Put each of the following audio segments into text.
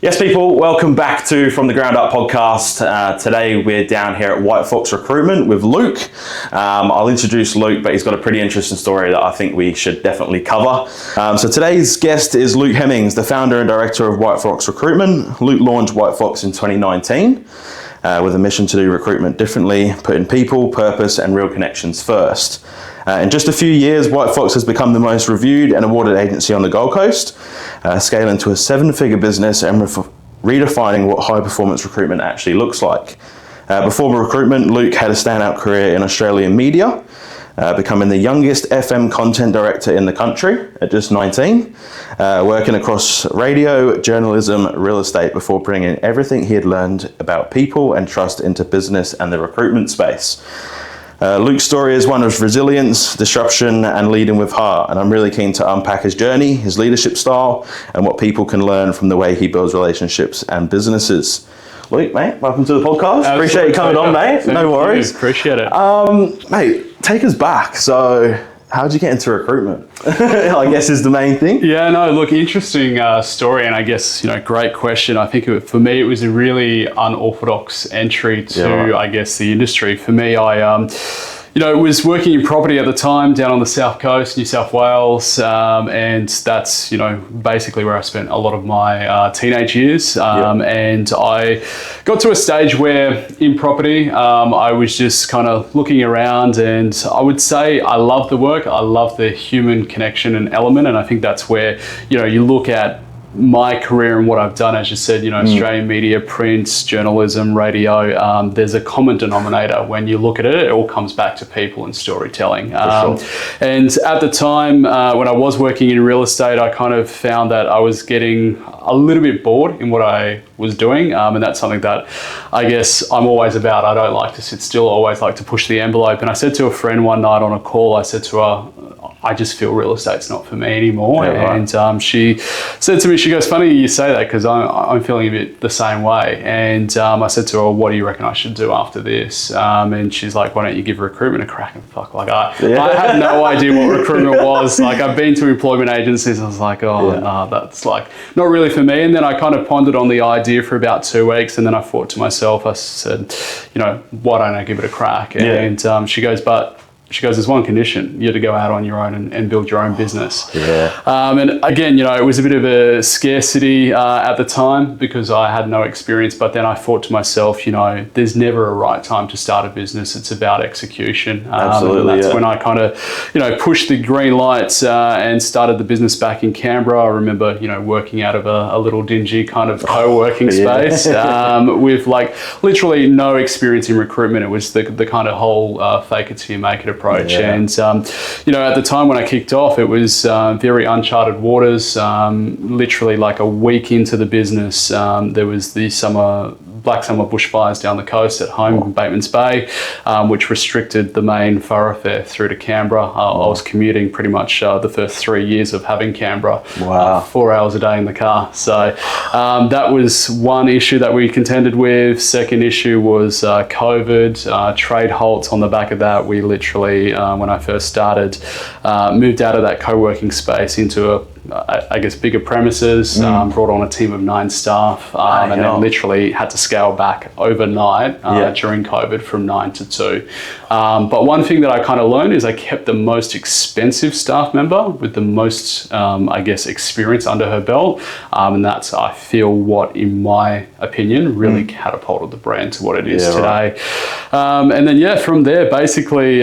Yes, people, welcome back to From the Ground Up podcast. Today we're down here at White Fox Recruitment with Luke. I'll introduce Luke, but he's got a pretty interesting story that I think we should definitely cover. So today's guest is Luke Hemmings, the founder and director of White Fox Recruitment. Luke launched White Fox in 2019 with a mission to do recruitment differently, putting people, purpose and real connections first. In just a few years, White Fox has become the most reviewed and awarded agency on the Gold Coast, scaling to a 7-figure business and redefining what high-performance recruitment actually looks like. Before recruitment, Luke had a standout career in Australian media, becoming the youngest FM content director in the country at just 19, working across radio, journalism, real estate before bringing everything he had learned about people and trust into business and the recruitment space. Luke's story is one of resilience, disruption, and leading with heart. And I'm really keen to unpack his journey, his leadership style, and what people can learn from the way he builds relationships and businesses. Luke, mate, welcome to the podcast. Absolutely. Appreciate you coming on, mate. No worries. Appreciate it. Mate, take us back. So, how'd you get into recruitment? I guess is the main thing. Yeah, no, look, interesting story, and I guess, great question. I think for me, it was a really unorthodox entry to, I guess, the industry. For me, I was working in property at the time down on the South Coast, New South Wales, and that's, basically where I spent a lot of my teenage years. And I got to a stage where in property, I was just kind of looking around, and I would say I love the work. I love the human connection and element. And I think that's where, you look at my career and what I've done, as you said, Australian media, print, journalism, radio, there's a common denominator. When you look at it, it all comes back to people and storytelling. Sure. And at the time, when I was working in real estate, I kind of found that I was getting a little bit bored in what I was doing. And that's something that I guess I'm always about. I don't like to sit still. I always like to push the envelope. And I said to a friend one night on a call, I said to her, I just feel real estate's not for me anymore. Yeah, right. And she said to me, she goes, funny you say that, because I'm feeling a bit the same way. And I said to her, well, what do you reckon I should do after this? And she's like, why don't you give recruitment a crack? And fuck, I had no idea what recruitment was. Like, I've been to employment agencies. I was like, that's like not really for me. And then I kind of pondered on the idea for about 2 weeks. And then I thought to myself, I said, why don't I give it a crack? And she goes, there's one condition. You have to go out on your own and build your own business. Yeah. And again, it was a bit of a scarcity at the time because I had no experience. But then I thought to myself, there's never a right time to start a business. It's about execution. Absolutely. And that's when I kind of, pushed the green lights and started the business back in Canberra. I remember, working out of a little dingy kind of co-working space with like literally no experience in recruitment. It was the kind of whole fake it till you make it approach. Yeah. And at the time when I kicked off, it was very uncharted waters. Literally like a week into the business, there was the black summer bushfires down the coast at home in Bateman's Bay, which restricted the main thoroughfare through to Canberra. I was commuting pretty much the first 3 years of having Canberra. Wow. 4 hours a day in the car. So that was one issue that we contended with. Second issue was COVID, trade halts. On the back of that, we literally, when I first started, moved out of that co-working space into bigger premises, brought on a team of 9 staff, and then literally had to scale back overnight during COVID from 9 to 2. But one thing that I kind of learned is I kept the most expensive staff member with the most, experience under her belt. And that's, I feel, what, in my opinion, really catapulted the brand to what it is today. Right. And then, from there, basically,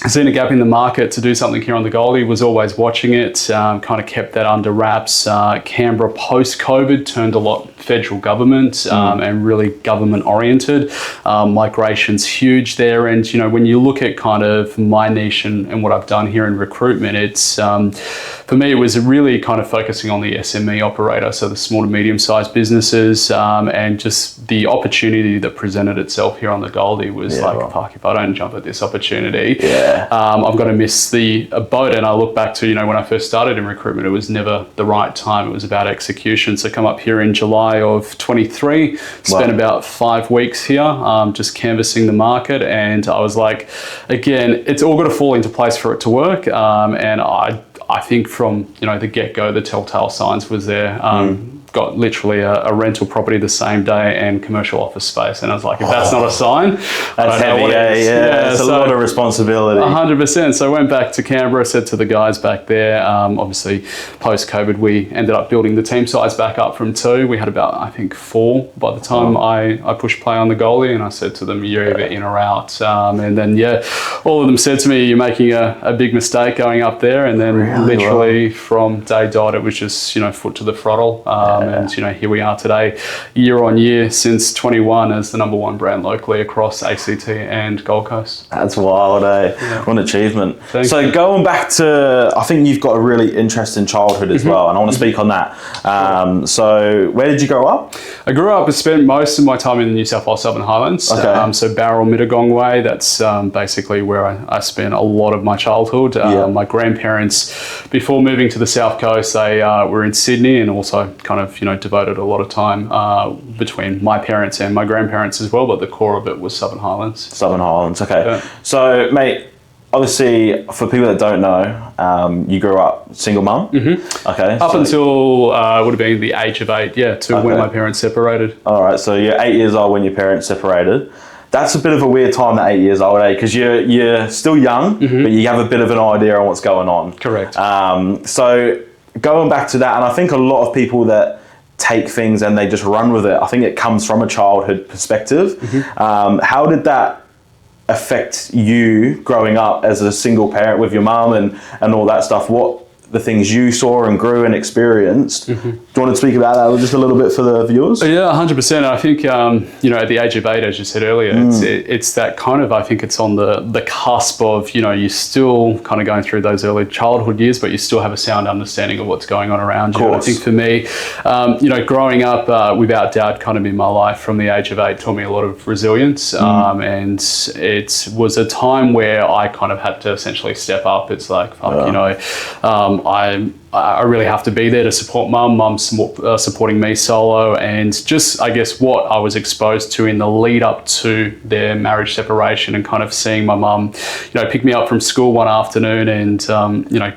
seen a gap in the market to do something here on the Goldie, was always watching it, kind of kept that under wraps. Canberra post-COVID turned a lot federal government and really government oriented. Migration's huge there. And, when you look at kind of my niche and what I've done here in recruitment, it's, for me, it was really kind of focusing on the SME operator, so the small to medium-sized businesses, and just the opportunity that presented itself here on the Goldie was fuck, if I don't jump at this opportunity, I'm going to miss the boat. And I look back to, when I first started in recruitment, it was never the right time. It was about execution. So come up here in July of 23, spent about 5 weeks here, just canvassing the market. And I was like, again, it's all got to fall into place for it to work. And I think from, the get-go, the telltale signs was there. got literally a rental property the same day and commercial office space. And I was like, if that's not a sign, that's heavy. Yeah, it's a lot of responsibility. 100%. So I went back to Canberra, said to the guys back there, obviously post-COVID, we ended up building the team size back up from 2. We had about, I think, 4 by the time I pushed play on the goalie, and I said to them, you're either in or out. And then, all of them said to me, you're making a big mistake going up there. And then literally from day dot, it was just, foot to the throttle. And, here we are today, year on year since 21 as the number 1 brand locally across ACT and Gold Coast. That's wild, eh? Yeah. What an achievement. Thank you. Going back to, I think you've got a really interesting childhood as well, and I want to speak on that. So where did you grow up? I grew up and spent most of my time in the New South Wales Southern Highlands. Okay. So Bowral, Mittagong way, that's basically where I spent a lot of my childhood. My grandparents, before moving to the South Coast, they were in Sydney, and also kind of, devoted a lot of time between my parents and my grandparents as well, but the core of it was Southern Highlands. Southern Highlands, okay. Yeah. So, mate, obviously, for people that don't know, you grew up single mum? Mm-hmm. Okay. Up until would have been the age of 8, to when my parents separated. All right, so you're 8 years old when your parents separated. That's a bit of a weird time at 8 years old, eh? Because you're still young, but you have a bit of an idea on what's going on. Correct. So going back to that, and I think a lot of people that take things and they just run with it, I think it comes from a childhood perspective. How did that affect you growing up as a single parent with your mum and all that stuff? What the things you saw and grew and experienced. Do you want to speak about that just a little bit for the viewers? Yeah, 100%. I think, at the age of 8, as you said earlier, it's that kind of, I think it's on the cusp of, you're still kind of going through those early childhood years, but you still have a sound understanding of what's going on around you. And I think for me, growing up without dad kind of in my life from the age of 8 taught me a lot of resilience. And it was a time where I kind of had to essentially step up. It's like, I really have to be there to support mum. Mum's supporting me solo, and just, I guess, what I was exposed to in the lead up to their marriage separation, and kind of seeing my mum, pick me up from school one afternoon and,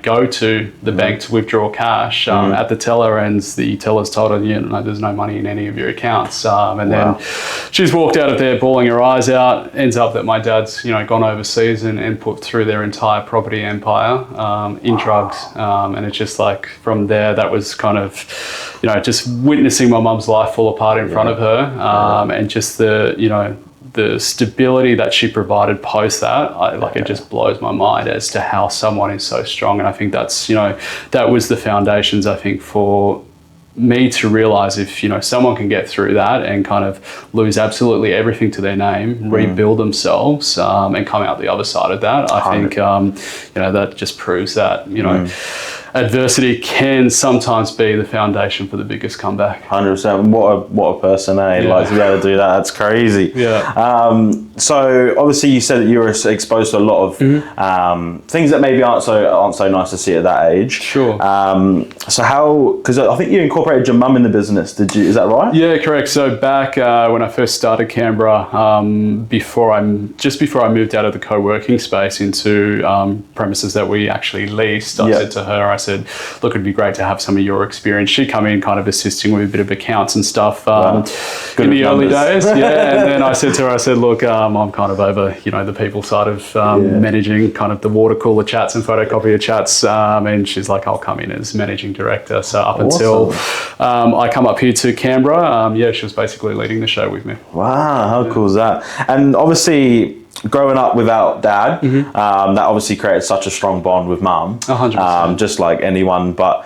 go to the bank to withdraw cash at the teller, and the teller's told her, there's no money in any of your accounts. Then she's walked out of there bawling her eyes out. Ends up that my dad's, gone overseas and put through their entire property empire in drugs. And it's just like, from there, that was kind of, just witnessing my mum's life fall apart in front of her, and just the stability that she provided post that, it just blows my mind as to how someone is so strong. And I think that's, that was the foundations, I think, for me to realize if, someone can get through that and kind of lose absolutely everything to their name, rebuild themselves, and come out the other side of that, I think, that just proves that, adversity can sometimes be the foundation for the biggest comeback. 100%. What a person, eh? Yeah. Like, to be able to do that, that's crazy. Yeah. So obviously you said that you were exposed to a lot of things that maybe aren't so nice to see at that age. Sure. So how? Because I think you incorporated your mum in the business. Did you? Is that right? Yeah, correct. So back when I first started Canberra, before I moved out of the co-working space into premises that we actually leased, I said to her, look, it'd be great to have some of your experience. She'd come in kind of assisting with a bit of accounts and stuff in the early days. Yeah, and then I said to her, look, I'm kind of over, the people side of managing kind of the water cooler chats and photocopier chats. And she's like, I'll come in as managing director. So up until I come up here to Canberra, she was basically leading the show with me. Wow, how cool is that? And obviously, growing up without dad, that obviously created such a strong bond with mum. 100%. Just like anyone. But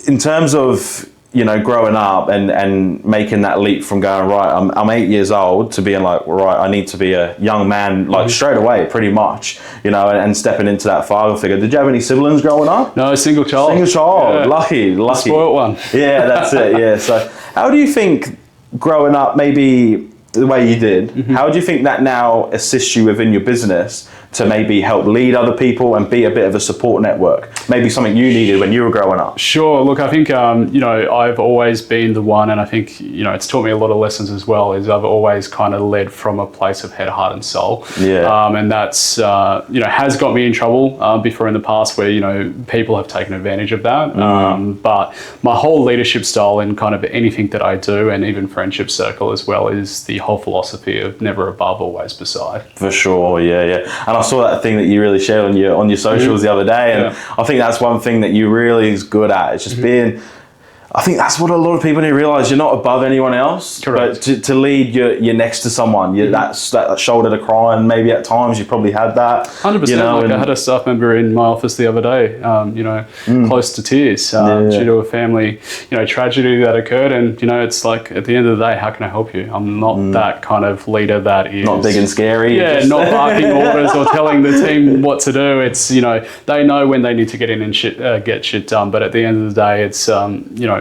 in terms of, growing up and making that leap from going, right, I'm 8 years old, to being like, right, I need to be a young man, like straight away, pretty much, and stepping into that father figure. Did you have any siblings growing up? No, single child. Single child. Yeah. Lucky. The spoiled one. Yeah, that's it. Yeah. So how do you think growing up, maybe the way you did, how do you think that now assists you within your business to maybe help lead other people and be a bit of a support network? Maybe something you needed when you were growing up. Sure. Look, I think, I've always been the one, and I think, it's taught me a lot of lessons as well, is I've always kind of led from a place of head, heart and soul. Yeah. And that's, has got me in trouble before in the past where, people have taken advantage of that. But my whole leadership style in kind of anything that I do, and even friendship circle as well, is the whole philosophy of never above, always beside. For sure, yeah. And I saw that thing that you really shared on your socials the other day, and I think that's one thing that you really is good at. It's just being. I think that's what a lot of people need to realise. You're not above anyone else. Correct. But to lead, you're next to someone. You're that shoulder to cry, and maybe at times you probably had that. 100%. I had a staff member in my office the other day, close to tears due to a family, tragedy that occurred. And, it's like, at the end of the day, how can I help you? I'm not that kind of leader that is... Not big and scary. Yeah, not barking orders or telling the team what to do. It's, they know when they need to get in and get shit done. But at the end of the day, it's,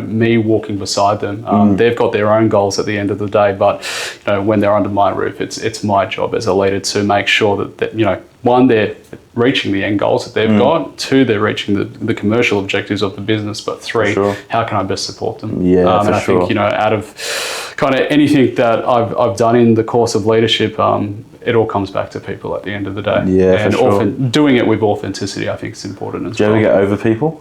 me walking beside them. They've got their own goals at the end of the day, but when they're under my roof, it's my job as a leader to make sure that one, they're reaching the end goals that they've got. Two, they're reaching the commercial objectives of the business. But three, how can I best support them? Yeah, and I think out of kind of anything that I've done in the course of leadership, it all comes back to people at the end of the day. Yeah, and doing it with authenticity, I think, is important as well. Do you ever get over people?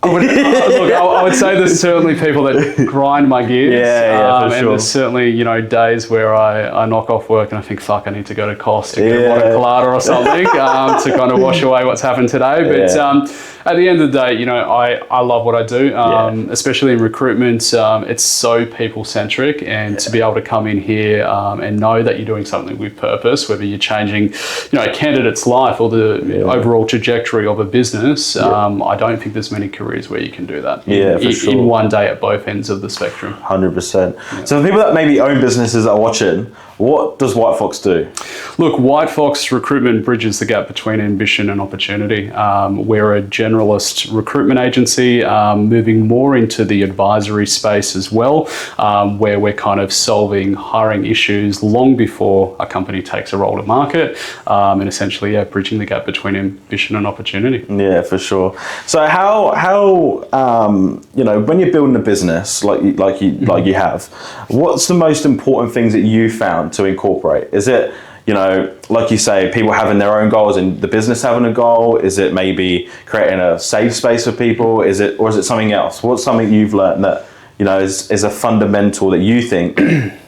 I would say there's certainly people that grind my gears. Yeah, for sure. And there's certainly, days where I knock off work and I think, fuck, I need to go to Cost and get a colada or something to kind of wash away what's happened today. But at the end of the day, I love what I do, especially in recruitment. It's so people-centric, and to be able to come in here and know that you're doing something with purpose, whether you're changing, a candidate's life or the overall trajectory of a business, I don't think there's many careers where you can do that in one day at both ends of the spectrum. 100%. So for people that maybe own businesses that are watching, what does White Fox do? Look, White Fox Recruitment bridges the gap between ambition and opportunity. We're a generalist recruitment agency, moving more into the advisory space as well, where we're kind of solving hiring issues long before a company takes a role to market, and essentially, bridging the gap between ambition and opportunity. Yeah, for sure. So how when you're building a business like you have, what's the most important things that you found to incorporate? Is it, like you say, people having their own goals and the business having a goal? Is it maybe creating a safe space for people? Is it something else? What's something you've learned that, is a fundamental that you think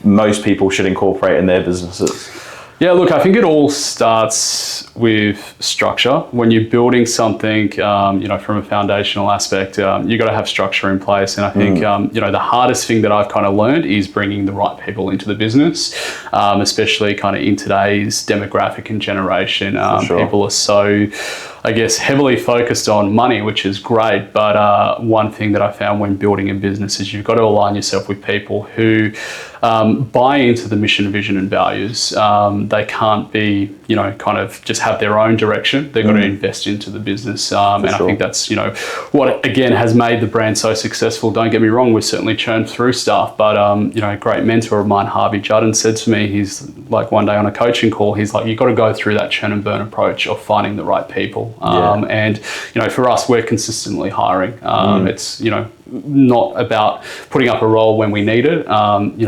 most people should incorporate in their businesses? Yeah, look, I think it all starts with structure. When you're building something, from a foundational aspect, you've got to have structure in place. And I think, the hardest thing that I've kind of learned is bringing the right people into the business, especially kind of in today's demographic and generation. People are so, I guess, heavily focused on money, which is great. But one thing that I found when building a business is you've got to align yourself with people who buy into the mission, vision and values. They can't be, kind of just have their own direction. They've got to invest into the business. And I think that's, what, again, has made the brand so successful. Don't get me wrong, we've certainly churned through stuff. But, a great mentor of mine, Harvey Judden, said to me, he's like one day on a coaching call, he's like, you've got to go through that churn and burn approach of finding the right people. And, for us, we're consistently hiring. It's, not about putting up a role when we need it.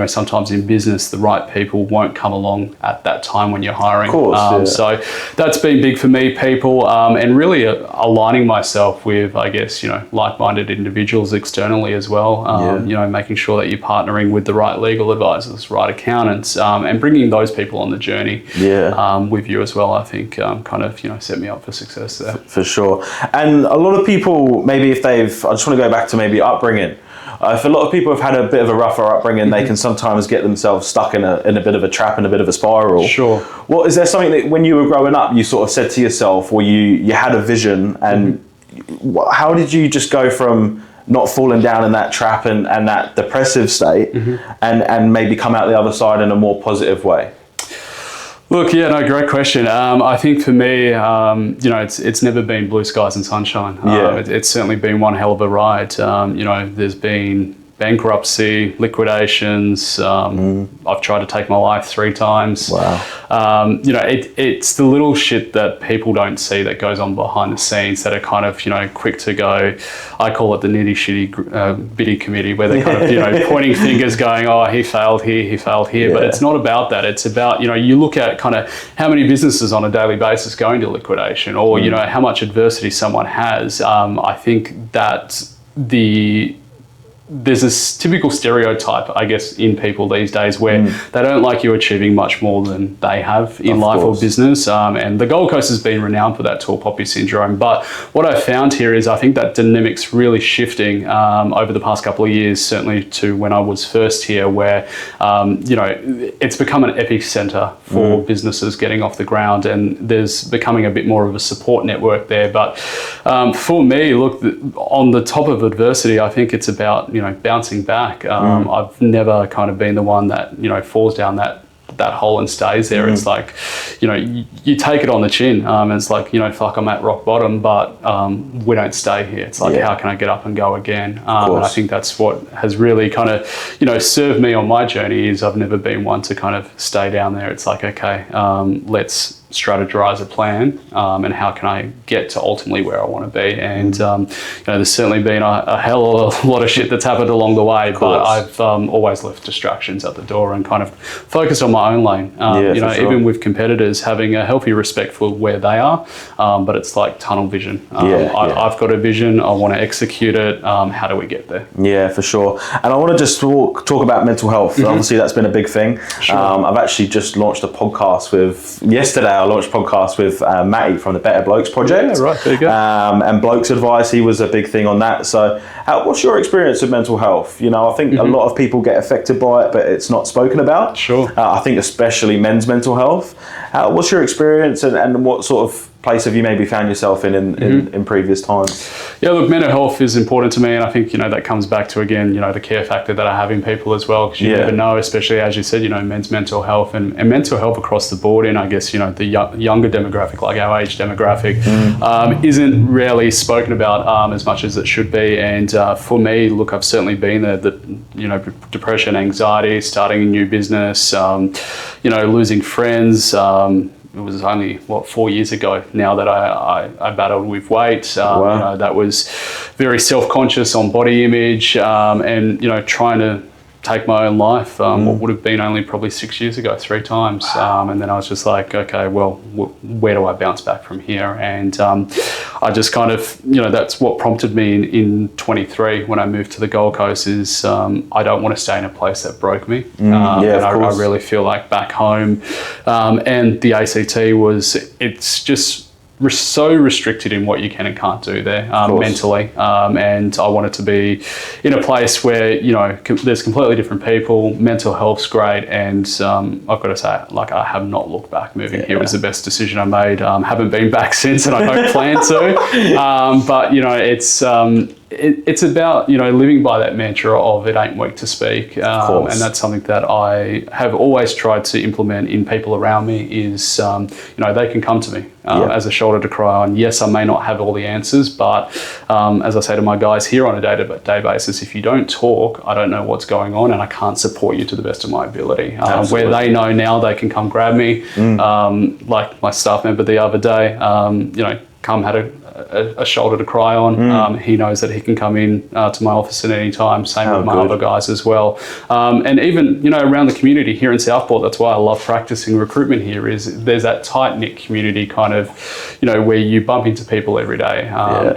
Sometimes in business, the right people won't come along at that time when you're hiring. Of course, So that's been big for me, people, and really aligning myself with, I guess, like-minded individuals externally as well. Making sure that you're partnering with the right legal advisors, right accountants, and bringing those people on the journey with you as well, I think kind of, set me up for success there. For sure. And a lot of people, maybe if I just want to go back to maybe upbringing. If a lot of people have had a bit of a rougher upbringing, they can sometimes get themselves stuck in a bit of a trap and a bit of a spiral. Sure. Well, is there something that when you were growing up, you sort of said to yourself, or you had a vision, and how did you just go from not falling down in that trap and that depressive state and maybe come out the other side in a more positive way? Look, great question. I think for me, it's never been blue skies and sunshine. It's certainly been one hell of a ride. There's been bankruptcy, liquidations. I've tried to take my life 3 times. Wow. You know, it's the little shit that people don't see that goes on behind the scenes that are kind of, you know, quick to go. I call it the nitty shitty bitty committee, where they're kind of, you know, pointing fingers going, oh, he failed here, he failed here. But it's not about that. It's about, you know, you look at kind of how many businesses on a daily basis go into liquidation, or, you know, how much adversity someone has. I think that there's this typical stereotype, I guess, in people these days where they don't like you achieving much more than they have in life or business. And the Gold Coast has been renowned for that tall poppy syndrome. But what I've found here is I think that dynamic's really shifting over the past couple of years, certainly to when I was first here, where, you know, it's become an epicenter for businesses getting off the ground, and there's becoming a bit more of a support network there. But for me, look, on the top of adversity, I think it's about, you know, bouncing back. I've never kind of been the one that, you know, falls down that hole and stays there. It's like, you know, you take it on the chin, and it's like, you know, fuck, I'm at rock bottom, but we don't stay here. It's like, how can I get up and go again? And I think that's what has really kind of, you know, served me on my journey. Is I've never been one to kind of stay down there. It's like, okay, let's strategize a plan, and how can I get to ultimately where I want to be. And you know, there's certainly been a hell of a lot of shit that's happened along the way, but I've always left distractions at the door and kind of focused on my own lane. You know, even with competitors, having a healthy respect for where they are, but it's like tunnel vision. I've got a vision, I want to execute it. How do we get there? Yeah, for sure. And I want to just talk about mental health. Obviously, that's been a big thing. I've actually just launched a podcast yesterday. I launched a podcast with Matty from the Better Blokes Project. Yeah, right, there you go. And Blokes Advice, he was a big thing on that. So what's your experience of mental health? You know, I think a lot of people get affected by it, but it's not spoken about. Sure. I think especially men's mental health. What's your experience, and what sort of place have you maybe found yourself in previous times? Yeah, look, mental health is important to me, and I think, you know, that comes back to, again, you know, the care factor that I have in people as well, because you never know, especially as you said, you know, men's mental health and mental health across the board in, I guess, you know, the younger demographic, like our age demographic, isn't really spoken about as much as it should be. And for me, look, I've certainly been there, you know, depression, anxiety, starting a new business, you know, losing friends. It was only 4 years ago now that I battled with weight. You know, that was very self-conscious on body image, and, you know, trying to take my own life, what would have been only probably 6 years ago, 3 times. And then I was just like, okay, well, where do I bounce back from here? And I just kind of, you know, that's what prompted me in 23 when I moved to the Gold Coast is I don't want to stay in a place that broke me. And I really feel like back home, and the ACT it's just so restricted in what you can and can't do there mentally, and I wanted to be in a place where, you know, there's completely different people, mental health's great, and I've got to say, like, I have not looked back. Moving here was the best decision I made. Haven't been back since, and I don't plan to, but, you know, it's about, you know, living by that mantra of it ain't weak to speak, and that's something that I have always tried to implement in people around me is, you know, they can come to me as a shoulder to cry on. Yes, I may not have all the answers, but as I say to my guys here on a day-to-day basis, if you don't talk, I don't know what's going on, and I can't support you to the best of my ability. Where they know now, they can come grab me, like my staff member the other day, you know, had a shoulder to cry on. He knows that he can come in to my office at any time. Same with my other guys as well. And even, you know, around the community here in Southport, that's why I love practicing recruitment here, is there's that tight-knit community kind of, you know, where you bump into people every day.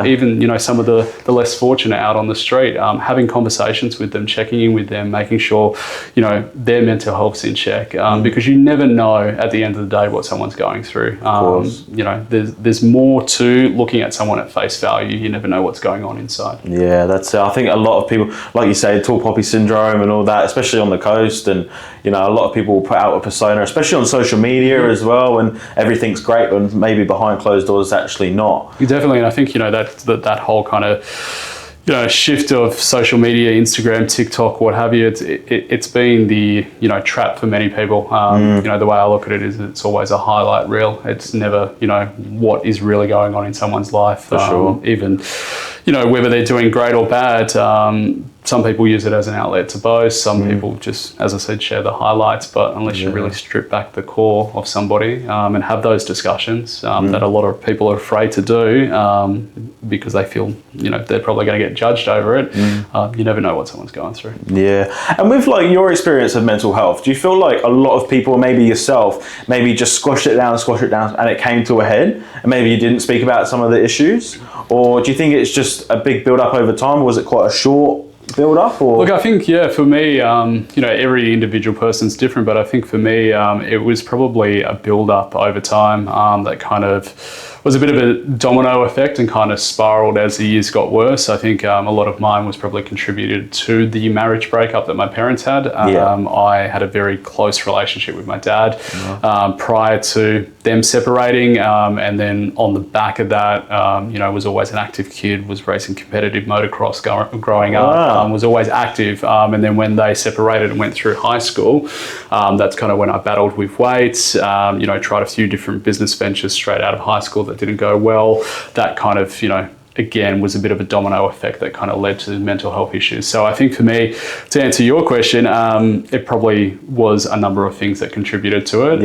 Even, you know, some of the less fortunate out on the street, having conversations with them, checking in with them, making sure, you know, their mental health's in check, because you never know at the end of the day what someone's going through. You know, there's more to looking at someone at face value. You never know what's going on inside. Yeah, that's I think a lot of people, like you say, tall poppy syndrome and all that, especially on the coast, and, you know, a lot of people will put out a persona, especially on social media as well, and everything's great, and maybe behind closed doors actually not. Definitely, and I think, you know, that whole kind of, you know, shift of social media, Instagram, TikTok, what have you, it's been the, you know, trap for many people. You know, the way I look at it is it's always a highlight reel. It's never, you know, what is really going on in someone's life. For sure. Even, you know, whether they're doing great or bad, some people use it as an outlet to boast. Some people just, as I said, share the highlights. But unless you really strip back the core of somebody and have those discussions that a lot of people are afraid to do because they feel, they're probably going to get judged over it. You never know what someone's going through. Yeah. And with like your experience of mental health, do you feel like a lot of people, maybe yourself, maybe just squashed it down and it came to a head and maybe you didn't speak about some of the issues? Or do you think it's just a big build up over time? Or was it quite a short build up? Or? Look, I think, for me, every individual person's different, but I think for me, it was probably a build up over time that kind of was a bit of a domino effect and kind of spiraled as the years got worse. I think a lot of mine was probably contributed to the marriage breakup that my parents had. I had a very close relationship with my dad prior to them separating, and then on the back of that, was always an active kid, was racing competitive motocross growing up, was always active, and then when they separated and went through high school, that's kind of when I battled with weights, tried a few different business ventures straight out of high school that didn't go well. That kind of, again, was a bit of a domino effect that kind of led to mental health issues. So I think for me, to answer your question, it probably was a number of things that contributed to it.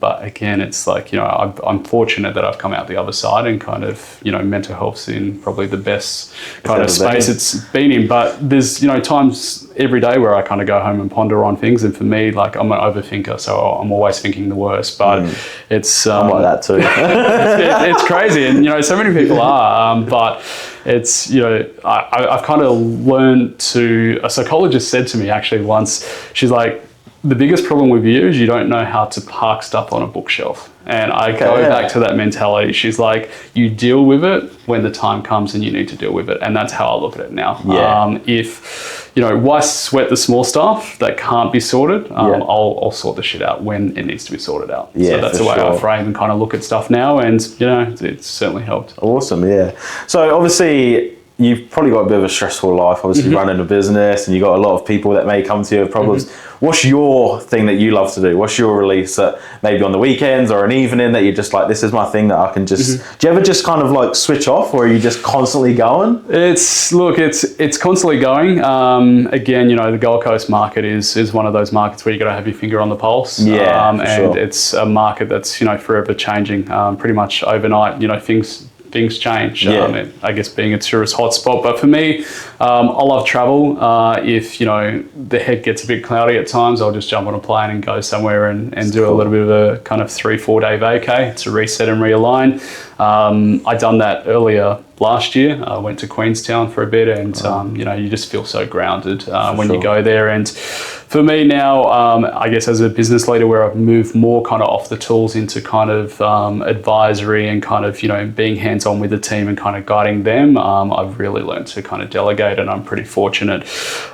But again, it's like, I'm fortunate that I've come out the other side and kind of, mental health's in probably the best kind of space it's been in. But there's, times every day where I kind of go home and ponder on things. And for me, like, I'm an overthinker, so I'm always thinking the worst. But it's... I'm like that too. it's crazy. And, so many people are. But it's, I've kind of learned to... A psychologist said to me actually once, she's like, the biggest problem with you is you don't know how to park stuff on a bookshelf. And I go back to that mentality. She's like, you deal with it when the time comes and you need to deal with it. And that's how I look at it now. Why sweat the small stuff that can't be sorted? I'll sort the shit out when it needs to be sorted out. So that's the way I frame and kind of look at stuff now. And, it's certainly helped. Awesome, yeah. So obviously, you've probably got a bit of a stressful life, obviously running a business, and you've got a lot of people that may come to you with problems. What's your thing that you love to do? What's your release that maybe on the weekends or an evening that you're just like, this is my thing that I can just... Do you ever just kind of like switch off, or are you just constantly going? It's constantly going. Again, the Gold Coast market is one of those markets where you got to have your finger on the pulse. And it's a market that's, forever changing. Pretty much overnight, things change. I guess being a tourist hotspot. But for me, I love travel. If, the head gets a bit cloudy at times, I'll just jump on a plane and go somewhere and do a little bit of a kind of 3-4 day vacay to reset and realign. I done that earlier last year. I went to Queenstown for a bit and, you just feel so grounded when you go there. And for me now, I guess as a business leader where I've moved more kind of off the tools into kind of advisory and kind of, being hands-on with the team and kind of guiding them, I've really learned to kind of delegate, and I'm pretty fortunate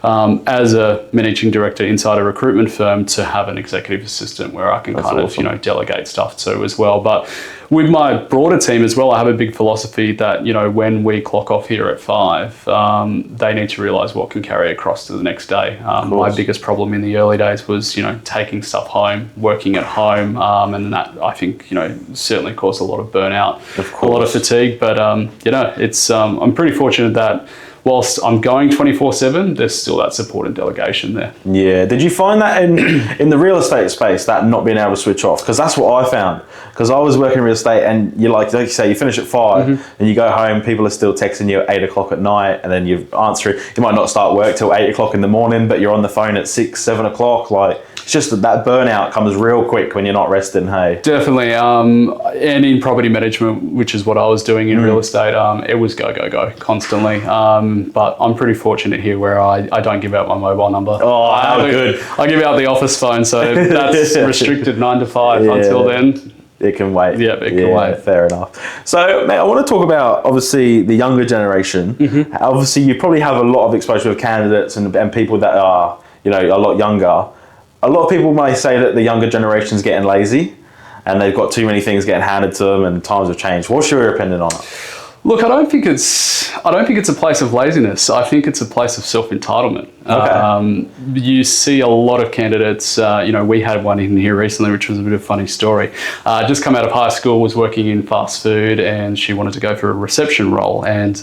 as a managing director inside a recruitment firm to have an executive assistant where I can of, delegate stuff to as well. But with my broader team as well, I have a big philosophy that, when we clock off here at 5, they need to realise what can carry across to the next day. My biggest problem in the early days was, taking stuff home, working at home, and that, I think, certainly caused a lot of burnout, a lot of fatigue. But, it's I'm pretty fortunate that whilst I'm going 24/7, there's still that support and delegation there. Yeah. Did you find that in the real estate space, that not being able to switch off? Because that's what I found. Because I was working in real estate, and you like you say, you finish at 5 and you go home, people are still texting you at 8 o'clock at night, and then you answer. You might not start work till 8 o'clock in the morning, but you're on the phone at 6, 7 o'clock. Like, it's just that burnout comes real quick when you're not resting. Hey, definitely. And in property management, which is what I was doing in real estate, it was go constantly. But I'm pretty fortunate here where I don't give out my mobile number. Oh, how good. I give out the office phone, so that's restricted 9 to 5 until then. It can wait. Yeah, it can wait. Fair enough. So, mate, I want to talk about, obviously, the younger generation. Obviously, you probably have a lot of exposure with candidates and people that are, a lot younger. A lot of people may say that the younger generation's getting lazy and they've got too many things getting handed to them and times have changed. What's your opinion on it? Look, I don't think it's a place of laziness. I think it's a place of self-entitlement. Okay. You see a lot of candidates, we had one in here recently, which was a bit of a funny story. Just come out of high school, was working in fast food, and she wanted to go for a reception role. And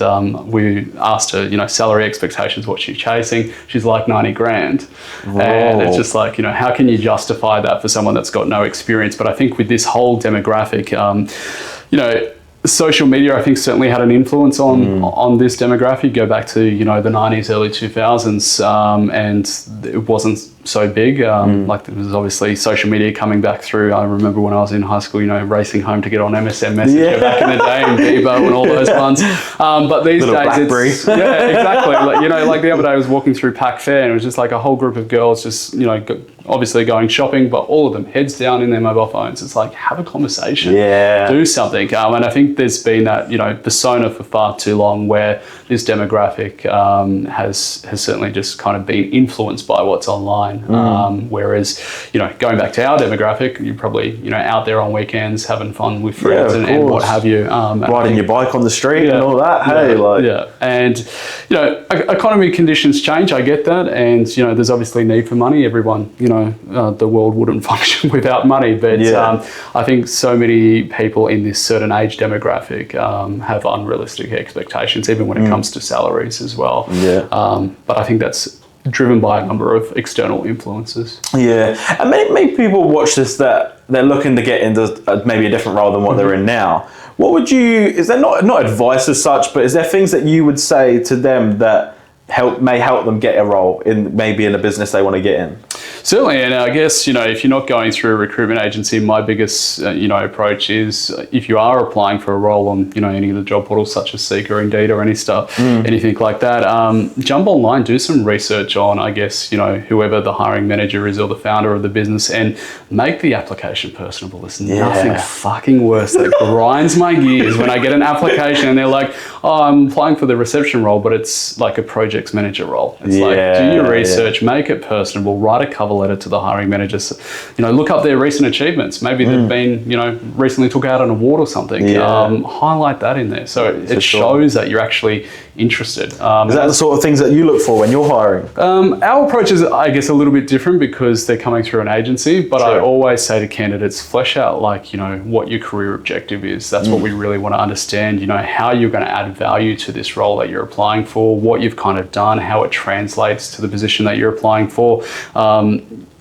we asked her, salary expectations, what she's chasing. She's like 90 grand. Whoa. And it's just like, how can you justify that for someone that's got no experience? But I think with this whole demographic, social media, I think, certainly had an influence on this demographic. Go back to, the 90s, early 2000s, and it wasn't so big. Like, there was obviously social media coming back through. I remember when I was in high school, racing home to get on MSN Messenger back in the day, and Bebo and all those ones. But these Little days, Blackberry. yeah, exactly. Like the other day I was walking through Pac Fair, and it was just like a whole group of girls just, obviously going shopping, but all of them heads down in their mobile phones. It's like, have a conversation, do something. And I think there's been that, persona for far too long where this demographic has certainly just kind of been influenced by what's online. Whereas, going back to our demographic, you're probably, out there on weekends having fun with friends and what have you. Riding your bike on the street and all that. And, economy conditions change. I get that. And, there's obviously need for money. Everyone, the world wouldn't function without money. But I think so many people in this certain age demographic have unrealistic expectations, even when it comes to salaries as well. But I think that's driven by a number of external influences. And many people watch this that they're looking to get into maybe a different role than what they're in now. What would is there not advice as such, but is there things that you would say to them that may help them get a role in a business they want to get in? Certainly, and I guess, if you're not going through a recruitment agency, my biggest, approach is if you are applying for a role on, any of the job portals such as Seek or Indeed or anything like that, jump online, do some research on, I guess, whoever the hiring manager is or the founder of the business, and make the application personable. There's nothing fucking worse that grinds my gears when I get an application and they're like, oh, I'm applying for the reception role, but it's like a projects manager role. It's like, do your research, make it personable, write a cover letter to the hiring managers, look up their recent achievements. Maybe they've been, recently took out an award or something. Highlight that in there. So it shows that you're actually interested. Is that the sort of things that you look for when you're hiring? Our approach is, I guess, a little bit different because they're coming through an agency, but I always say to candidates, flesh out what your career objective is. That's what we really want to understand, how you're going to add value to this role that you're applying for, what you've kind of done, how it translates to the position that you're applying for.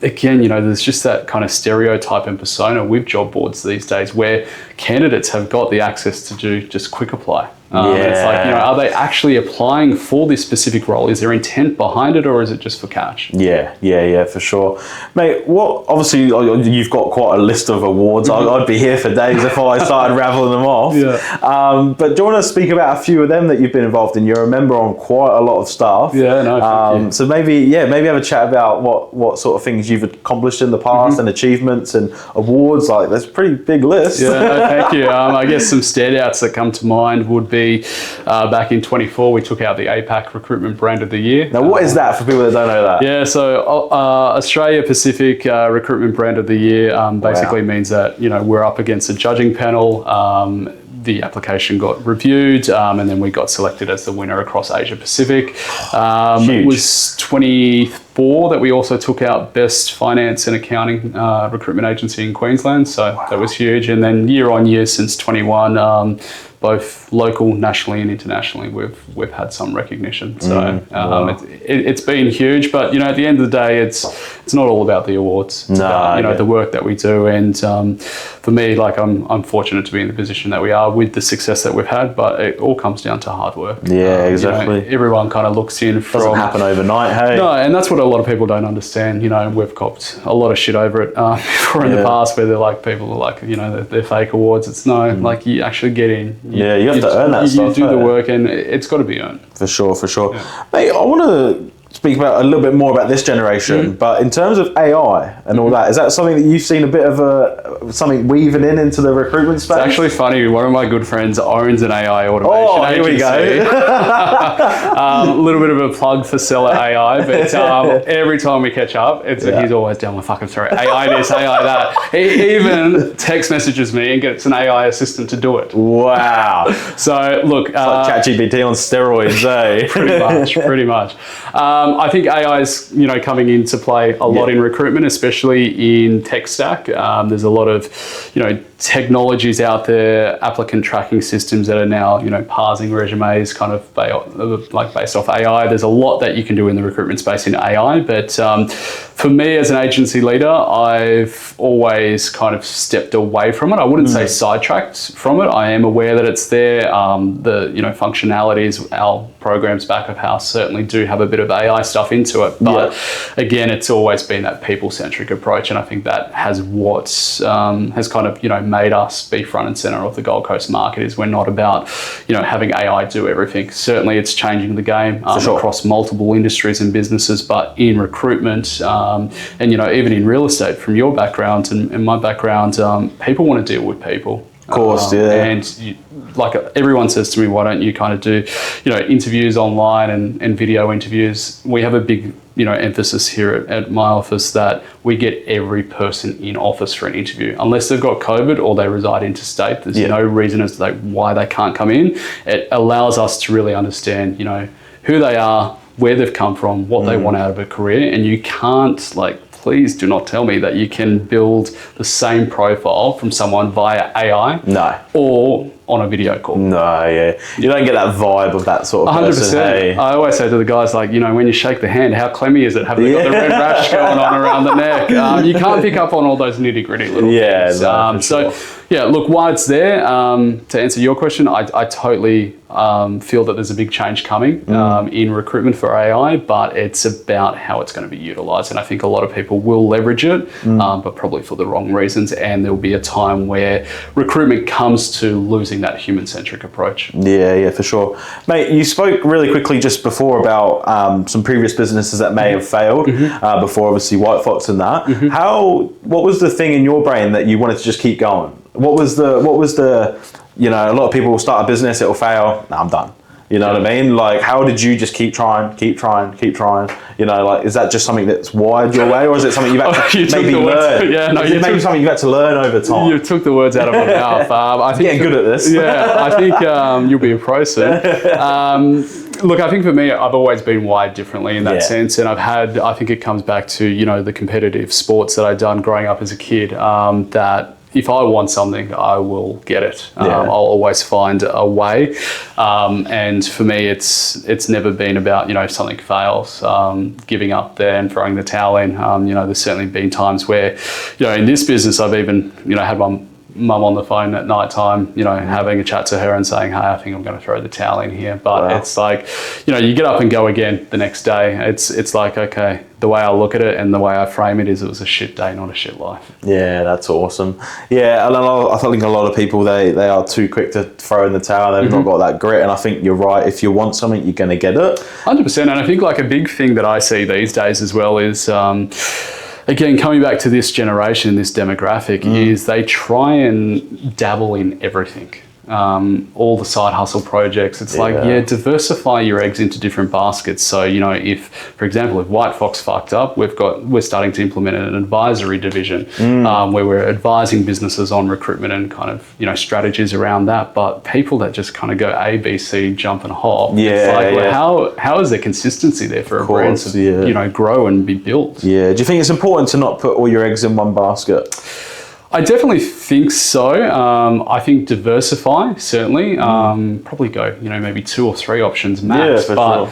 Again, there's just that kind of stereotype and persona with job boards these days where candidates have got the access to do just quick apply. It's like, are they actually applying for this specific role? Is there intent behind it, or is it just for cash? Yeah, for sure. Mate, obviously you've got quite a list of awards. I'd be here for days if I started rattling them off. But do you want to speak about a few of them that you've been involved in? You're a member on quite a lot of stuff. Thank you. So maybe have a chat about what sort of things you've accomplished in the past and achievements and awards. Like, that's a pretty big list. Thank you. I guess some standouts that come to mind would be back in 24, we took out the APAC Recruitment Brand of the Year. Now, what is that for people that don't know that? So Australia Pacific Recruitment Brand of the Year basically means that, we're up against a judging panel. The application got reviewed, and then we got selected as the winner across Asia Pacific. It was 24 that we also took out Best Finance and Accounting Recruitment Agency in Queensland. So that was huge. And then year on year since 21, both local, nationally and internationally, we've had some recognition. So it's been huge. But at the end of the day, it's not all about the awards. It's about the work that we do. And for me, I'm fortunate to be in the position that we are with the success that we've had. But it all comes down to hard work. Exactly. Everyone kind of looks in from. Doesn't happen overnight. Hey. No, and that's what a lot of people don't understand. We've copped a lot of shit over it before in the past, where they're like, people are like, they're fake awards. It's like you actually get in. You have to earn that stuff. You do the work, and it's got to be earned. For sure. Mate, I want to speak about a little bit more about this generation, but in terms of AI and all that, is that something that you've seen a bit of something weaving into the recruitment space? It's actually funny. One of my good friends owns an AI automation agency. Here we go. A little bit of a plug for Seller AI, but every time we catch up, he's always down my fucking throat. AI this, AI that. He even text messages me and gets an AI assistant to do it. Wow. So look, it's like ChatGPT on steroids, eh? Pretty much. I think AI is, coming into play a lot in recruitment, especially in tech stack. There's a lot of, technologies out there, applicant tracking systems that are now, parsing resumes kind of based off AI. There's a lot that you can do in the recruitment space in AI, but for me as an agency leader, I've always kind of stepped away from it. I wouldn't say sidetracked from it. I am aware that it's there. The functionalities, our programs back of house certainly do have a bit of AI stuff into it, but again, it's always been that people-centric approach, and I think that has has kind of made us be front and center of the Gold Coast market. Is we're not about having AI do everything. Certainly, it's changing the game across multiple industries and businesses, but in recruitment and even in real estate, from your background and my background, people want to deal with people. Of course, And like everyone says to me, why don't you kind of do, interviews online and video interviews? We have a big, emphasis here at my office that we get every person in office for an interview. Unless they've got COVID or they reside interstate, there's no reason as to why they can't come in. It allows us to really understand, who they are, where they've come from, what they want out of a career. And you can't please do not tell me that you can build the same profile from someone via AI or on a video call. You don't get that vibe of that sort of 100%. Person. Hey. I always say to the guys, when you shake the hand, how clemmy is it? Have they got the red rash going on around the neck? You can't pick up on all those nitty gritty little things. Look, why it's there, to answer your question, I totally feel that there's a big change coming in recruitment for AI, but it's about how it's going to be utilised. And I think a lot of people will leverage it, but probably for the wrong reasons. And there'll be a time where recruitment comes to losing that human-centric approach. Yeah, for sure. Mate, you spoke really quickly just before about some previous businesses that may have failed before obviously White Fox and that. What was the thing in your brain that you wanted to just keep going? What was the a lot of people will start a business, it'll fail, I'm done. You know what I mean? How did you just keep trying? Is that just something that's wired your way, or is it something you've had to maybe learn? Maybe something you've had to learn over time? You took the words out of my mouth. I think getting good at this. I think you'll be a pro soon. Look, I think for me, I've always been wired differently in that sense, and I think it comes back to, the competitive sports that I'd done growing up as a kid, that if I want something, I will get it. I'll always find a way. And for me, it's never been about, if something fails, giving up there and throwing the towel in. There's certainly been times where, in this business, I've even, had my mum on the phone at night time, having a chat to her and saying, hey, I think I'm going to throw the towel in here. But it's you get up and go again the next day. It's like, okay, the way I look at it and the way I frame it is it was a shit day, not a shit life. Yeah, that's awesome. Yeah, and I think a lot of people, they are too quick to throw in the towel. They've not got that grit. And I think you're right. If you want something, you're going to get it. 100%. And I think a big thing that I see these days as well is, again, coming back to this generation, this demographic, is they try and dabble in everything. All the side hustle projects. It's diversify your eggs into different baskets. So, if, for example, if White Fox fucked up, we're starting to implement an advisory division where we're advising businesses on recruitment and kind of, strategies around that. But people that just kind of go A, B, C, jump and hop. How is there consistency there for a brand to, grow and be built? Yeah. Do you think it's important to not put all your eggs in one basket? I definitely think so. I think diversify, certainly. Probably go, maybe 2 or 3 options max. Sure.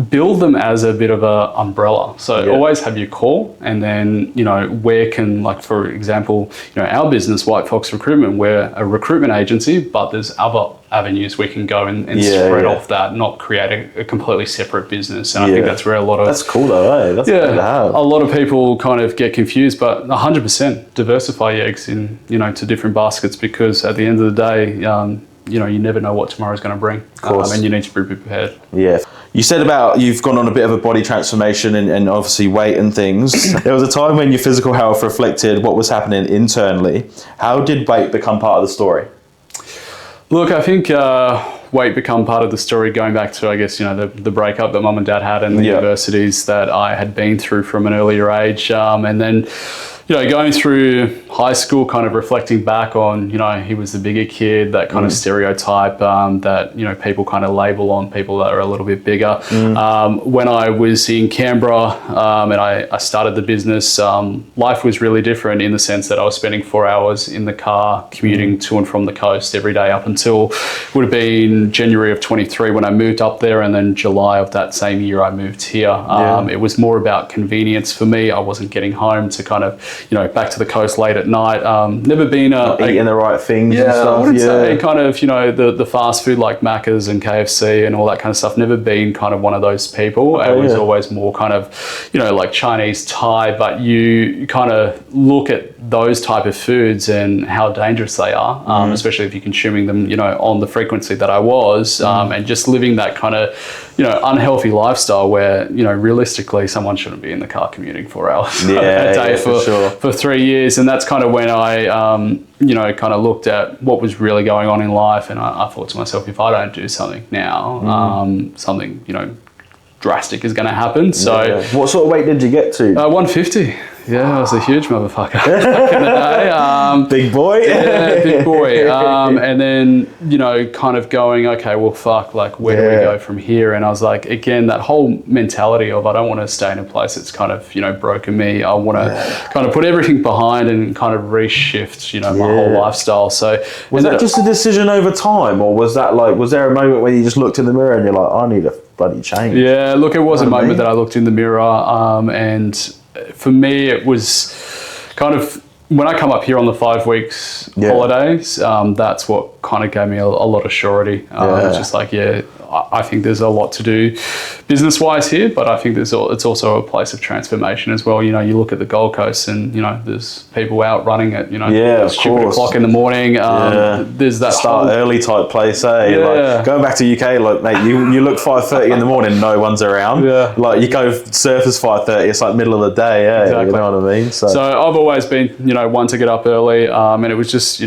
Build them as a bit of a umbrella. So always have your core, and then, where can, for example, our business, White Fox Recruitment, we're a recruitment agency, but there's other avenues we can go and spread off that, not create a completely separate business. And I think that's where a lot of... That's cool though, eh? That's good to have. A lot of people kind of get confused, but 100% diversify your eggs in, to different baskets, because at the end of the day, you never know what tomorrow's going to bring. Of course. And you need to be prepared. Yeah. You said about you've gone on a bit of a body transformation and obviously weight and things. There was a time when your physical health reflected what was happening internally. How did weight become part of the story? Look, I think weight become part of the story going back to, I guess, the breakup that mum and dad had and the universities that I had been through from an earlier age. And then, going through high school, kind of reflecting back on, he was the bigger kid, that kind of stereotype that, people kind of label on people that are a little bit bigger. When I was in Canberra and I started the business, life was really different in the sense that I was spending 4 hours in the car commuting to and from the coast every day up until it would have been January of 23 when I moved up there, and then July of that same year I moved here. It was more about convenience for me. I wasn't getting home to kind of, back to the coast late at night. Never been eating the right things and stuff. I wouldn't say kind of, the fast food like Macca's and KFC and all that kind of stuff. Never been kind of one of those people. I was always more kind of, like Chinese, Thai, but you kind of look at those type of foods and how dangerous they are, especially if you're consuming them, on the frequency that I was, and just living that kind of, unhealthy lifestyle where, realistically someone shouldn't be in the car commuting 4 hours a day for 3 years. And that's kind of when I, kind of looked at what was really going on in life. And I thought to myself, if I don't do something now, something, drastic is going to happen. So what sort of weight did you get to? 150. Yeah, I was a huge motherfucker back in the day. Big boy? Yeah, big boy. And then, kind of going, okay, well, fuck, like, where do we go from here? And I was like, again, that whole mentality of I don't want to stay in a place that's kind of, broken me. I want to kind of put everything behind and kind of reshift, my whole lifestyle. So was that just a decision over time, or was that like, was there a moment where you just looked in the mirror and you're like, I need a bloody change? Yeah, look, it was a moment that I looked in the mirror, and for me, it was kind of when I come up here on the 5 weeks holidays, that's what kind of gave me a lot of surety. It's just like, I think there's a lot to do business-wise here, but I think it's also a place of transformation as well. You look at the Gold Coast and, there's people out running at, stupid o'clock in the morning. There's that start early type place, eh? Like, going back to UK, like, mate, you look 5:30 in the morning, no one's around. Like, you go surface 5:30, it's like middle of the day, Exactly. You know what I mean? So I've always been, one to get up early, and it was just,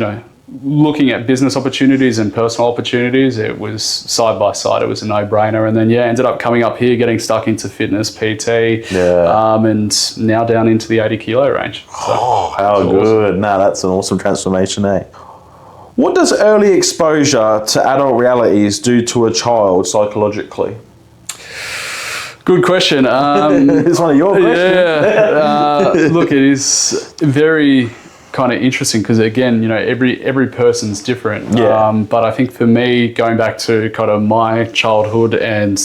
looking at business opportunities and personal opportunities, it was side by side. It was a no-brainer. And then, ended up coming up here, getting stuck into fitness, PT, and now down into the 80 kilo range. So how good. Awesome. No, that's an awesome transformation, eh? What does early exposure to adult realities do to a child psychologically? Good question. It's one of your questions. Look, it is very kind of interesting because, again, every person's different. But I think for me, going back to kind of my childhood and,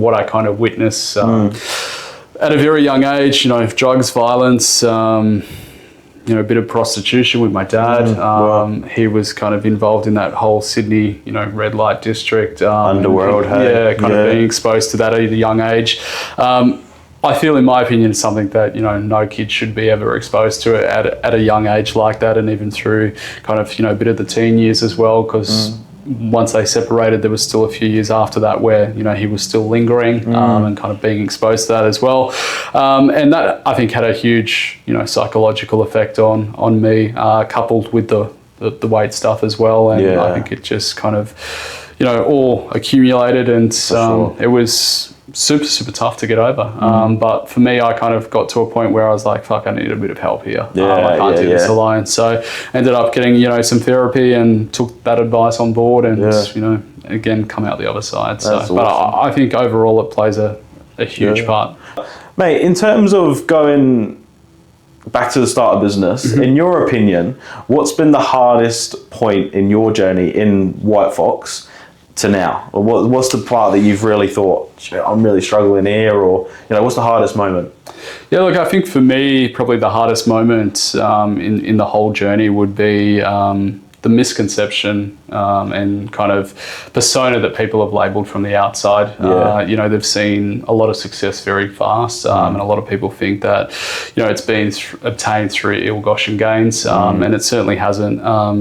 what I kind of witnessed at a very young age, drugs, violence, a bit of prostitution with my dad. He was kind of involved in that whole Sydney, red light district. Underworld, of being exposed to that at a young age. I feel, in my opinion, it's something that, no kid should be ever exposed to it at a young age like that, and even through kind of, a bit of the teen years as well, because once they separated, there was still a few years after that where, he was still lingering and kind of being exposed to that as well. And that, I think, had a huge, psychological effect on me, coupled with the weight stuff as well. And I think it just kind of, all accumulated, and it was super, super tough to get over. But for me, I kind of got to a point where I was like, fuck, I need a bit of help here. I can't do this alone. So ended up getting, some therapy and took that advice on board and, again, come out the other side. So, awesome. But I think overall it plays a huge part. Mate, in terms of going back to the start of business, in your opinion, what's been the hardest point in your journey in White Fox to now? Or what's the part that you've really thought, I'm really struggling here, or what's the hardest moment? Yeah, look, I think for me, probably the hardest moment in the whole journey would be, the misconception and kind of persona that people have labelled from the outside. You know, they've seen a lot of success very fast, and a lot of people think that, you know, it's been obtained through ill-gotten gains, and it certainly hasn't.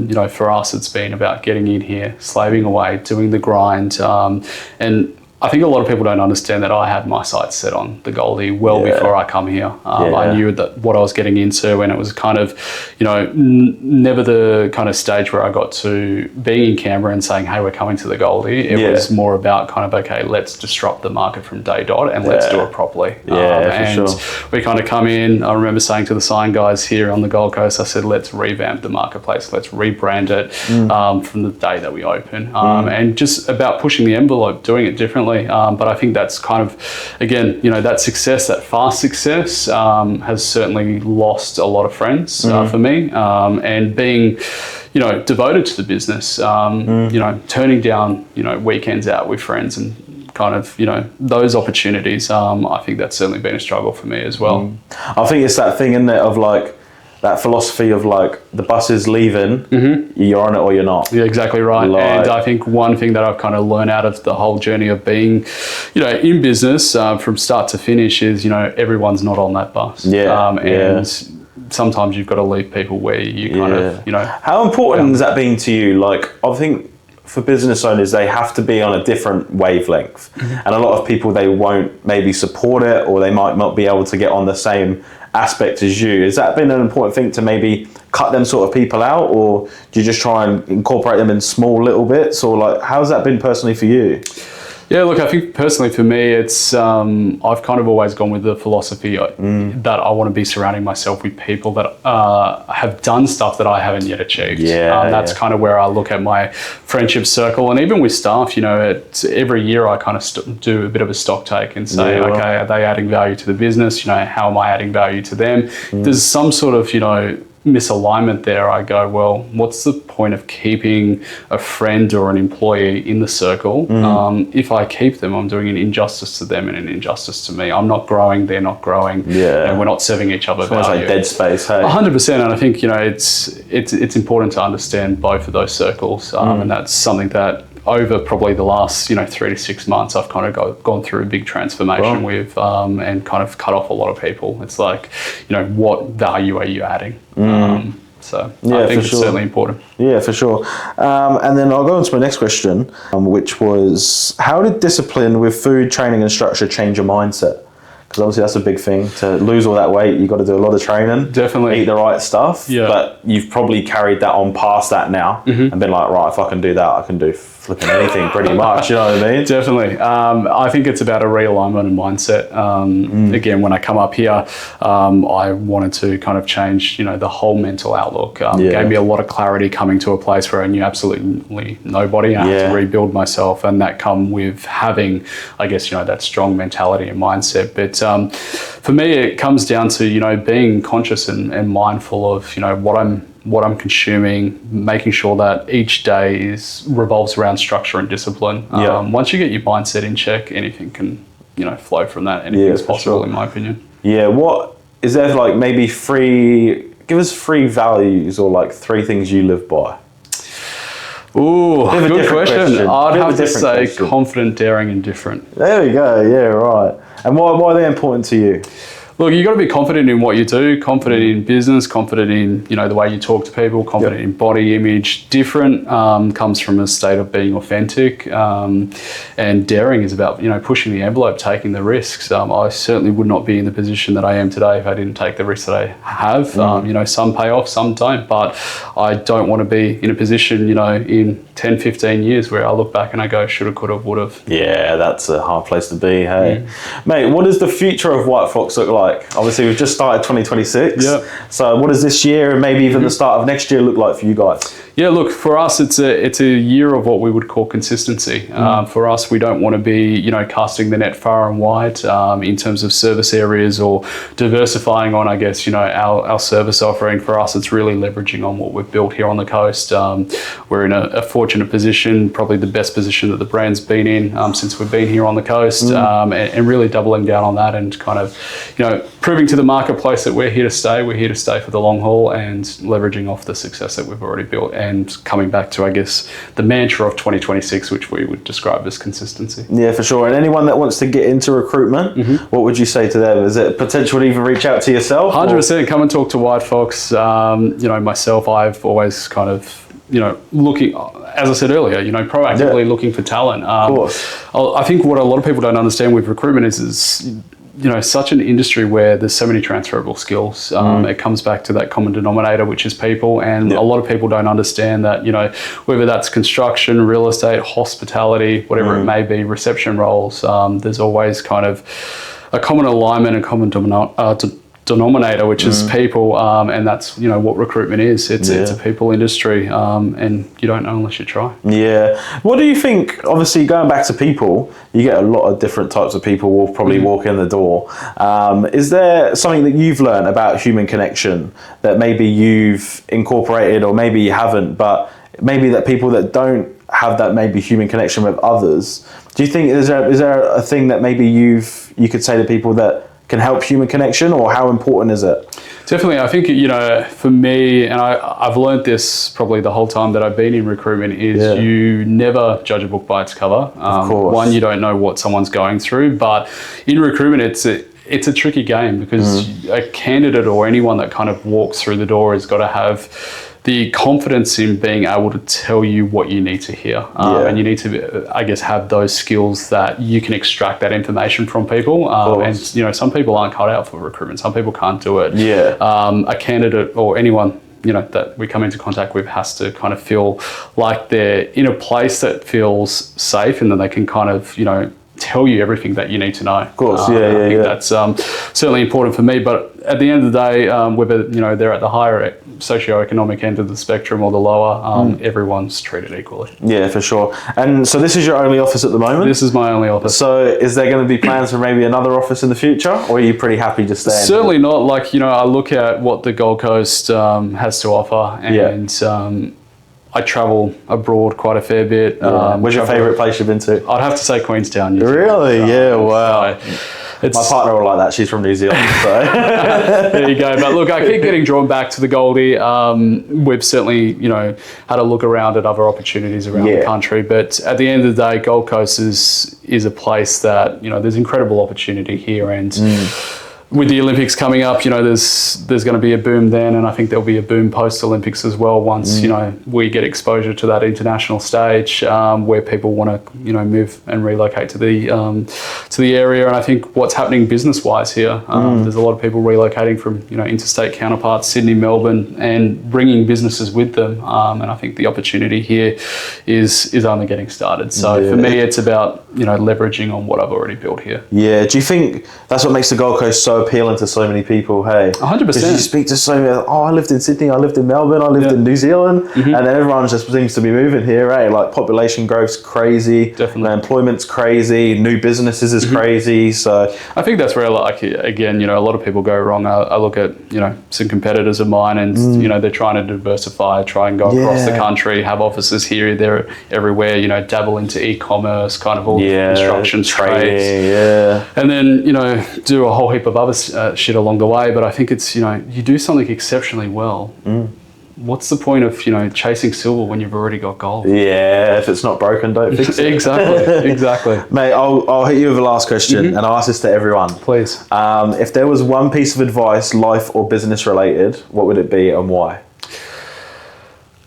You know, for us, it's been about getting in here, slaving away, doing the grind, and I think a lot of people don't understand that I had my sights set on the Goldie before I come here. I knew that what I was getting into, and it was kind of, you know, never the kind of stage where I got to being in Canberra and saying, hey, we're coming to the Goldie. It was more about kind of, okay, let's disrupt the market from day dot and let's do it properly. And we kind of come in, I remember saying to the sign guys here on the Gold Coast, I said, let's revamp the marketplace. Let's rebrand it from the day that we open. And just about pushing the envelope, doing it differently. But I think that's kind of, again, you know, that success, that fast success has certainly lost a lot of friends for me. And being, you know, devoted to the business, you know, turning down, you know, weekends out with friends and kind of, you know, those opportunities, I think that's certainly been a struggle for me as well. I think it's that thing, isn't it, of like, that philosophy of like the bus is leaving, you're on it or you're not. Yeah, exactly right. And I think one thing that I've kind of learned out of the whole journey of being, you know, in business from start to finish is, you know, everyone's not on that bus. And sometimes you've got to leave people where you kind of, you know. How important has that been to you? Like, I think for business owners, they have to be on a different wavelength. And a lot of people, they won't maybe support it, or they might not be able to get on the same aspect as you. Has that been an important thing to maybe cut them sort of people out, or do you just try and incorporate them in small little bits, or like how's that been personally for you? Yeah, look, I think personally for me, it's I've kind of always gone with the philosophy that I want to be surrounding myself with people that have done stuff that I haven't yet achieved. That's kind of where I look at my friendship circle, and even with staff, you know, every year I kind of do a bit of a stock take and say, okay, are they adding value to the business? You know, how am I adding value to them? There's some sort of, you know, misalignment there. I go, well, what's the point of keeping a friend or an employee in the circle? If I keep them, I'm doing an injustice to them and an injustice to me. I'm not growing, they're not growing, and we're not serving each other value. It's like dead space, hey? 100%, and I think, you know, it's important to understand both of those circles, and that's something that over probably the last, you know, 3 to 6 months, I've kind of gone through a big transformation with, and kind of cut off a lot of people. It's like, you know, what value are you adding? So I think it's certainly important. Yeah, for sure. And then I'll go on to my next question, which was, how did discipline with food, training and structure change your mindset? Because obviously that's a big thing. To lose all that weight, you've got to do a lot of training. Definitely. Eat the right stuff. But you've probably carried that on past that now and been like, right, if I can do that, I can do flipping anything pretty much. You know what I mean? Definitely. I think it's about a realignment and mindset. Again, when I come up here, I wanted to kind of change, you know, the whole mental outlook. Gave me a lot of clarity coming to a place where I knew absolutely nobody. I had to rebuild myself, and that come with having, I guess, you know, that strong mentality and mindset. But for me, it comes down to, you know, being conscious and mindful of, you know, what I'm consuming, making sure that each day revolves around structure and discipline. Once you get your mindset in check, anything can, you know, flow from that. Anything's possible, in my opinion. Yeah. What is there, like, maybe give us 3 values, or like 3 things you live by? Ooh, good question. I'd have to say confident, daring and different. There we go. Yeah, right. And why are they important to you? Look, you've got to be confident in what you do, confident in business, confident in, you know, the way you talk to people, confident in body image. Different comes from a state of being authentic, and daring is about, you know, pushing the envelope, taking the risks. I certainly would not be in the position that I am today if I didn't take the risks that I have. You know, some pay off, some don't, but I don't want to be in a position, you know, in 10, 15 years where I look back and I go, shoulda, coulda, woulda. Yeah, that's a hard place to be, hey? Mate, what does the future of White Fox look like? Obviously, we've just started 2026. So what does this year and maybe even the start of next year look like for you guys? Yeah, look, for us, it's a year of what we would call consistency. For us, we don't want to be, you know, casting the net far and wide in terms of service areas or diversifying on, I guess, you know, our service offering. For us, it's really leveraging on what we've built here on the coast. We're in a fortunate position, probably the best position that the brand's been in since we've been here on the coast, and really doubling down on that and kind of, you know, proving to the marketplace that we're here to stay. We're here to stay for the long haul, and leveraging off the success that we've already built, and coming back to, I guess, the mantra of 2026, which we would describe as consistency. Yeah, for sure. And anyone that wants to get into recruitment, what would you say to them? Is it potential to even reach out to yourself? 100%. Come and talk to Whitefox. Myself, I've always kind of, looking, as I said earlier, proactively looking for talent. Of course. I think what a lot of people don't understand with recruitment is such an industry where there's so many transferable skills. It comes back to that common denominator, which is people. And a lot of people don't understand that, whether that's construction, real estate, hospitality, whatever it may be, reception roles, there's always kind of a common alignment and common denominator, which is people, and that's what recruitment is. It's a people industry, and you don't know unless you try. Yeah. What do you think? Obviously, going back to people, you get a lot of different types of people will probably walk in the door. Is there something that you've learned about human connection that maybe you've incorporated, or maybe you haven't, but maybe that people that don't have that maybe human connection with others? Do you think is there a thing that maybe you could say to people that can help human connection, or how important is it? Definitely. I think, for me, and I've learned this probably the whole time that I've been in recruitment, is you never judge a book by its cover. Of course. One, you don't know what someone's going through, but in recruitment, it's a tricky game, because a candidate or anyone that kind of walks through the door has got to have the confidence in being able to tell you what you need to hear. And you need to, I guess, have those skills that you can extract that information from people. And, some people aren't cut out for recruitment. Some people can't do it. A candidate or anyone, that we come into contact with has to kind of feel like they're in a place that feels safe, and then they can kind of, tell you everything that you need to know. Of course, I think that's certainly important for me. But at the end of the day, whether they're at the higher socioeconomic end of the spectrum or the lower, everyone's treated equally. Yeah, for sure. And so this is your only office at the moment? This is my only office. So is there going to be plans for maybe another office in the future, or are you pretty happy just staying? Certainly not. Like, I look at what the Gold Coast has to offer, and I travel abroad quite a fair bit. Where's your favourite place you've been to? I'd have to say Queenstown. Really? Wow. My partner will like that. She's from New Zealand. So. There you go. But look, I keep getting drawn back to the Goldie. We've certainly, had a look around at other opportunities around the country. But at the end of the day, Gold Coast is a place that, there's incredible opportunity here. And with the Olympics coming up, there's going to be a boom then, and I think there'll be a boom post-Olympics as well once, we get exposure to that international stage, where people want to, move and relocate to the area. And I think what's happening business-wise here, there's a lot of people relocating from, interstate counterparts, Sydney, Melbourne, and bringing businesses with them. And I think the opportunity here is only getting started. So for me, it's about, leveraging on what I've already built here. Yeah. Do you think that's what makes the Gold Coast so appealing to so many people? Hey, 100%. Because you speak to so many, I lived in Sydney, I lived in Melbourne, I lived in New Zealand, and then everyone just seems to be moving here, right? Like, population growth's crazy, definitely. Employment's crazy, new businesses is crazy. So I think that's where, like, again, a lot of people go wrong. I look at, some competitors of mine, and they're trying to diversify, try and go across the country, have offices here, there, everywhere, dabble into e-commerce, kind of all construction trades, and then do a whole heap of other shit along the way. But I think it's, you do something exceptionally well, what's the point of, chasing silver when you've already got gold? Yeah, if it's not broken, don't fix it. Exactly. Mate, I'll hit you with the last question, and I'll ask this to everyone. Please. If there was one piece of advice, life or business related, what would it be and why?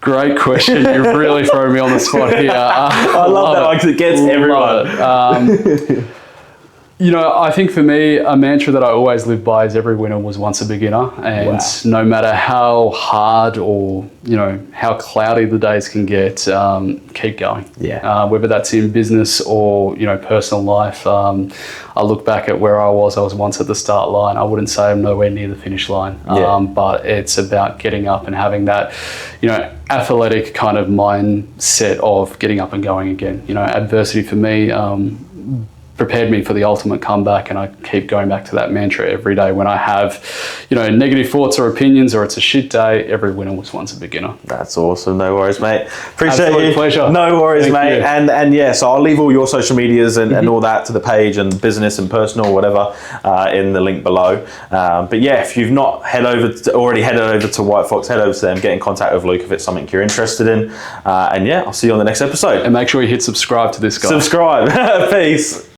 Great question. You've really thrown me on the spot here. I love that, because it gets everyone. I think for me, a mantra that I always live by is every winner was once a beginner. And no matter how hard or, how cloudy the days can get, keep going. Whether that's in business or, personal life. I look back at where I was once at the start line. I wouldn't say I'm nowhere near the finish line. But it's about getting up and having that, athletic kind of mindset of getting up and going again. Adversity for me, prepared me for the ultimate comeback, and I keep going back to that mantra every day when I have, negative thoughts or opinions or it's a shit day. Every winner was once a beginner. That's awesome. No worries, mate. Appreciate Absolute you. pleasure. No worries, Thank mate. you. And yeah, so I'll leave all your social medias and all that to the page, and business and personal, whatever, in the link below. But yeah, if you've not already headed over to White Fox, head over to them, get in contact with Luke if it's something you're interested in. And yeah, I'll see you on the next episode. And make sure you hit subscribe to this guy. Subscribe. Peace.